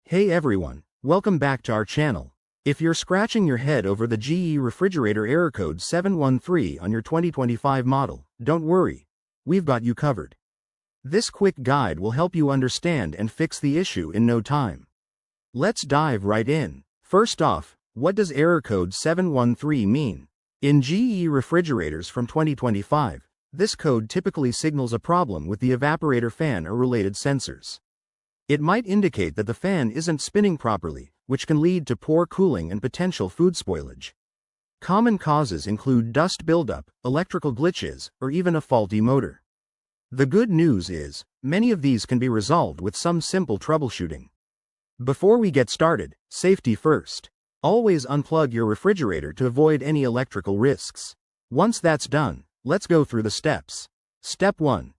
Hey everyone, welcome back to our channel. If you're scratching your head over the GE refrigerator error code 713 on your 2025 model, don't worry. We've got you covered. This quick guide will help you understand and fix the issue in no time. Let's dive right in. First off, what does error code 713 mean? In GE refrigerators from 2025, this code typically signals a problem with the evaporator fan or related sensors. It might indicate that the fan isn't spinning properly, which can lead to poor cooling and potential food spoilage. Common causes include dust buildup, electrical glitches, or even a faulty motor. The good news is, many of these can be resolved with some simple troubleshooting. Before we get started, safety first. Always unplug your refrigerator to avoid any electrical risks. Once that's done, let's go through the steps. Step 1.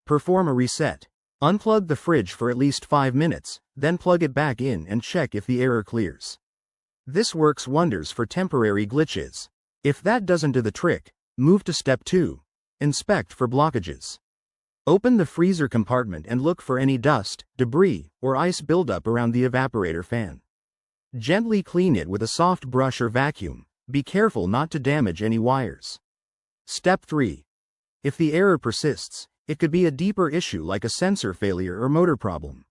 Perform a reset. Unplug the fridge for at least 5 minutes, then plug it back in and check if the error clears. This works wonders for temporary glitches. If that doesn't do the trick, move to step 2. Inspect for blockages. Open the freezer compartment and look for any dust, debris, or ice buildup around the evaporator fan. Gently clean it with a soft brush or vacuum. Be careful not to damage any wires. Step 3. If the error persists, it could be a deeper issue like a sensor failure or motor problem.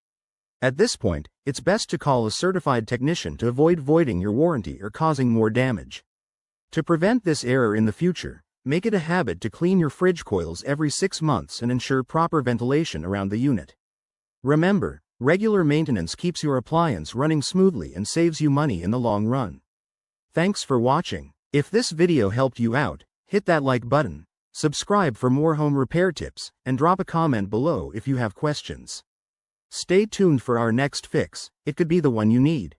At this point, it's best to call a certified technician to avoid voiding your warranty or causing more damage. To prevent this error in the future, make it a habit to clean your fridge coils every 6 months and ensure proper ventilation around the unit. Remember, regular maintenance keeps your appliance running smoothly and saves you money in the long run. Thanks for watching. If this video helped you out, hit that like button. Subscribe for more home repair tips, and drop a comment below if you have questions. Stay tuned for our next fix, it could be the one you need.